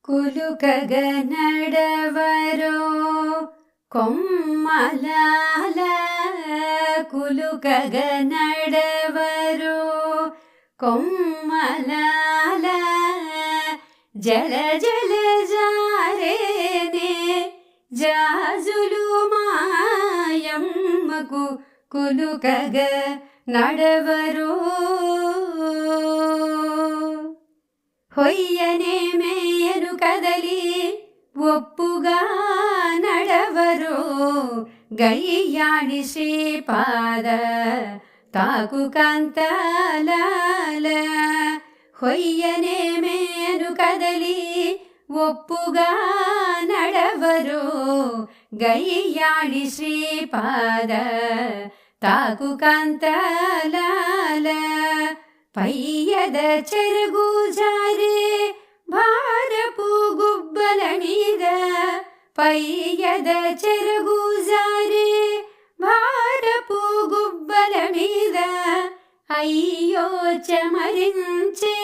ಕುಲುಕಗ ನಡವರೋ ಕೊಮ್ಮಲಾಲ ಕುಲುಕಗ ನಡವರೋ ಕೊಮ್ಮಲಾಲ ಜಲ ಜಲ ಜಾರೇನೆ ಜಾಜುಲು ಮಾಯಮ್ಮಕು ಕುಲುಕಗ ನಡವರೋ ಹೊಯ್ಯನೆ ಮೇಯನು ಕದಲಿ ಒಪ್ಪುಗಾ ನಡವರೋ ಗೈಯಾಡಿ ಶ್ರೀಪಾದ ತಾಕು ಕಾಂತಲಾಲ ಹೊಯ್ಯನೆ ಮೇಯನು ಕದಲಿ ಒಪ್ಪುಗಾ ನಡವರೋ ಗೈಯಾಡಿ ಶ್ರೀಪಾದ ತಾಕು ಕಾಂತಲಾಲ ಪಯ್ಯದ ಚೆರಗು ಜಾರೆ ಭಾರಪು ಗುಬ್ಬಲ ಮೀದ ಪಯ್ಯದ ಚೆರಗು ಜಾರೆ ಭಾರಪು ಗುಬ್ಬಲ ಮೀದ ಅಯ್ಯೋ ಚಮರಿಂಚೆ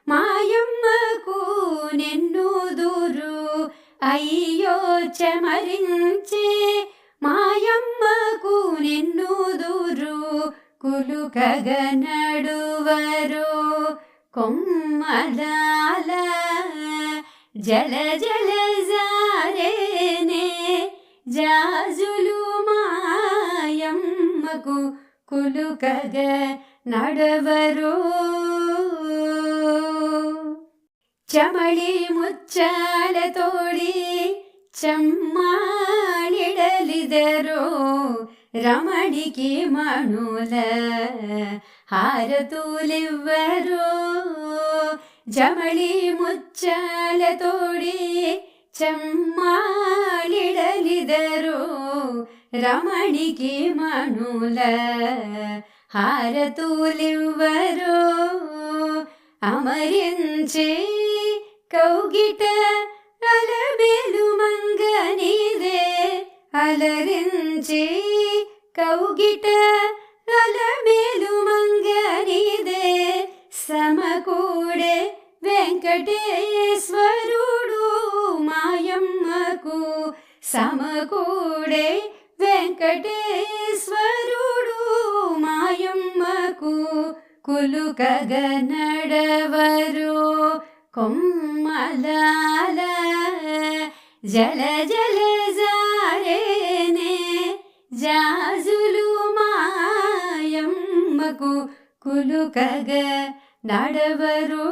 ಮಾಯಮ್ಮకు నెన్నుదురు అయ్యో చమరించే మాయమ్మకు నెన్నుదురు ಕುಲುಕಗ ನಡುವರೋ ಕೊಮ್ಮಲಾಲ ಜಲ ಜಲ ಜಾರೇನೆ ಜಾಜುಲು ಮಾಯಮ್ಮಕು ಕುಲುಕಗ ನಡವರೋ ಚಮಳಿ ಮುಚ್ಚಾಲ ತೋಡಿ ಚಮ್ಮಾಳಿಡಲಿದರೋ ರಮಣಿಗೆ ಮಣುಲ ಹಾರತೂಲಿವ್ವರೋ ಜಮಳಿ ಮುಚ್ಚಾಲ ತೋಡಿ ಚಮ್ಮಾಳಿಡಲಿದರೋ ರಮಣಿಗೆ ಮಣುಲ ಹಾರತೂಲಿವ್ವರೋ ಅಮರಿಂಚೆ ಕೌಗಿಟ ಅಲಮೇಲು ಮಂಗನಿದೆ ಅಲರಿಂಚೆ ಕೌಗಿಟ ಅಲಮೇಲು ಮಂಗನಿದೆ ಸಮಕೂಡೆ ವೆಂಕಟೇಶ್ವರುಡು ಮಾಯಮ್ಮಕು ಸಮಕೂಡೆ ವೆಂಕಟೇಶ್ವರುಡು ಮಾಯಮ್ಮಕು ಕುಲುಕಗ ನಡವರೋ ಕೊಮ್ಮಲಾಲ ಜಲ ಜಲ ಜಾರೇನೆ ಜಾಜುಲು ಮಾಯಮ್ಮಕು ಕುಲುಕಗ ನಡವರೋ